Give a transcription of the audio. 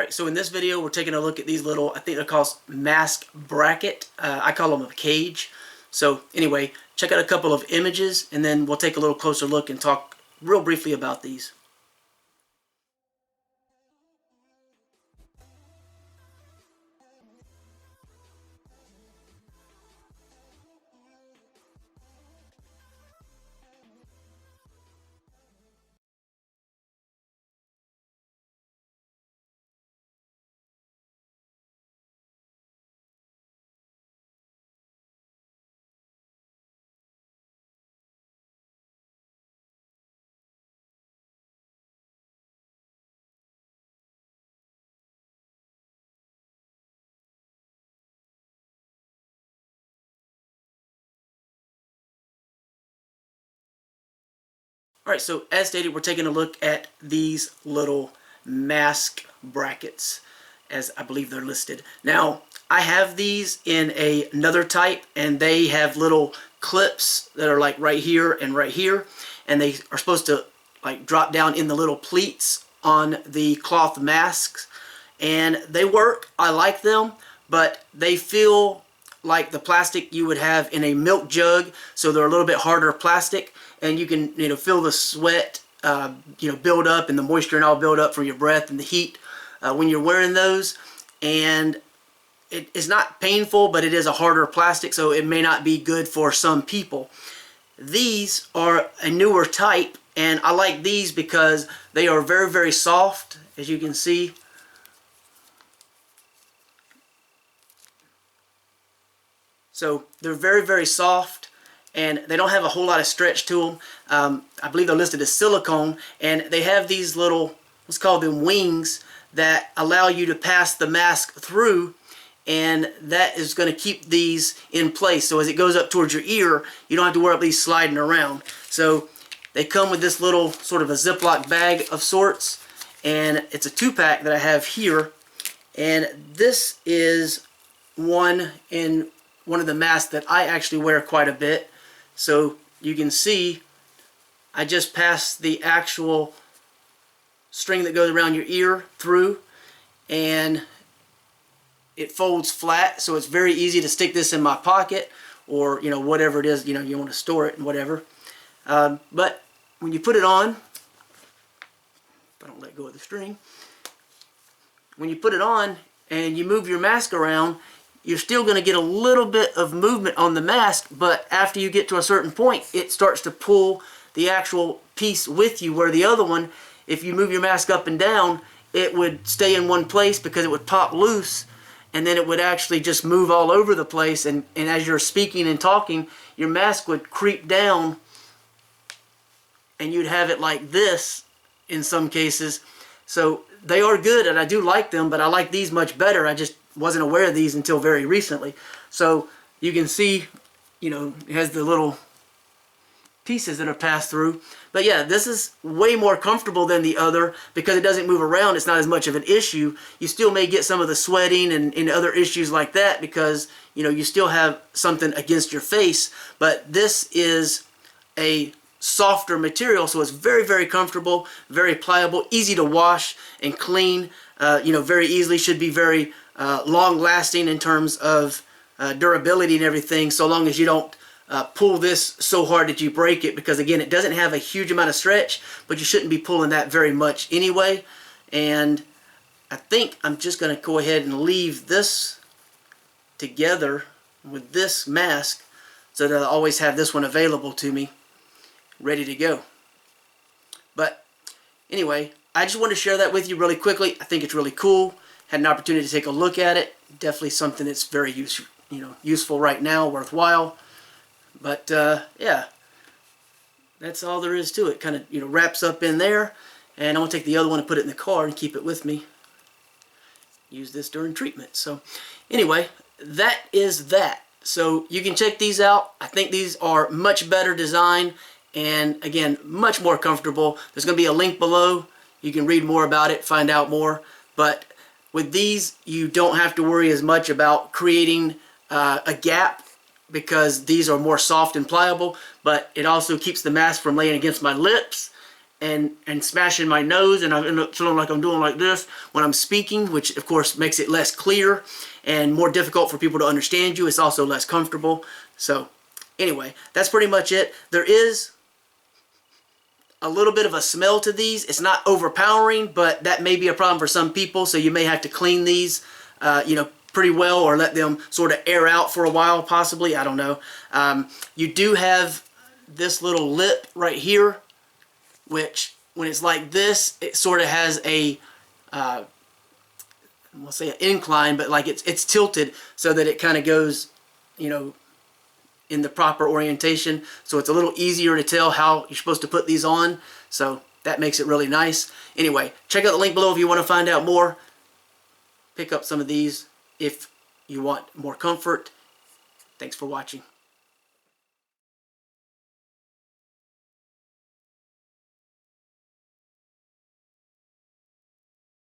Alright, so in this video we're taking a look at these little, I think they're called mask bracket. I call them a cage. So anyway, check out a couple of images and then we'll take a little closer look and talk real briefly about these. Alright, so as stated, we're taking a look at these little mask brackets, as I believe they're listed. Now, I have these in another type, and they have little clips that are like right here, and they are supposed to like drop down in the little pleats on the cloth masks, and they work. I like them, but they feel like the plastic you would have in a milk jug, so they're a little bit harder plastic, and you can feel the sweat build up and the moisture and all build up from your breath and the heat when you're wearing those. And it is not painful, but it is a harder plastic, so it may not be good for some people. These are a newer type, and I like these because they are very, very soft, as you can see. So they're very, very soft, and they don't have a whole lot of stretch to them. I believe they're listed as silicone, and they have these little, let's call them wings, that allow you to pass the mask through, and that is going to keep these in place. So as it goes up towards your ear, you don't have to worry about these sliding around. So they come with this little sort of a Ziploc bag of sorts, and it's a 2-pack that I have here, and this is one in one of the masks that I actually wear quite a bit. So you can see I just passed the actual string that goes around your ear through, and it folds flat, so it's very easy to stick this in my pocket, or whatever it is you want to store it and whatever. But when you put it on, if I don't let go of the string, when you put it on and you move your mask around, you're still going to get a little bit of movement on the mask, but after you get to a certain point, it starts to pull the actual piece with you, where the other one, if you move your mask up and down, it would stay in one place because it would pop loose, and then it would actually just move all over the place, and as you're speaking and talking, your mask would creep down, and you'd have it like this in some cases. So they are good, and I do like them, but I like these much better. I just wasn't aware of these until very recently. So you can see, it has the little pieces that are passed through. But yeah, this is way more comfortable than the other because it doesn't move around. It's not as much of an issue. You still may get some of the sweating and other issues like that because you still have something against your face. But this is a softer material, so it's very, very comfortable, very pliable, easy to wash and clean, very easily. Should be very long lasting in terms of durability and everything, so long as you don't pull this so hard that you break it, because again, it doesn't have a huge amount of stretch, but you shouldn't be pulling that very much anyway. And I think I'm just going to go ahead and leave this together with this mask so that I always have this one available to me, ready to go. But anyway, I just want to share that with you really quickly. I think it's really cool. Had an opportunity to take a look at it. Definitely something that's very useful right now, worthwhile. But yeah, that's all there is to it. Kind of wraps up in there, and I'm gonna take the other one and put it in the car and keep it with me. Use this during treatment. So anyway, that is that. So you can check these out. I think these are much better design, and again, much more comfortable. There's gonna be a link below. You can read more about it, find out more. But with these, you don't have to worry as much about creating a gap, because these are more soft and pliable, but it also keeps the mask from laying against my lips, and smashing my nose, and I end up feeling like I'm doing like this when I'm speaking, which of course makes it less clear and more difficult for people to understand you. It's also less comfortable. So anyway, that's pretty much it. There is a little bit of a smell to these. It's not overpowering, but that may be a problem for some people, so you may have to clean these pretty well, or let them sort of air out for a while possibly. I don't know. You do have this little lip right here, which when it's like this, it sort of has a we'll say an incline, but like it's tilted so that it kind of goes, in the proper orientation. So it's a little easier to tell how you're supposed to put these on. So that makes it really nice. Anyway, check out the link below if you want to find out more. Pick up some of these if you want more comfort. Thanks for watching.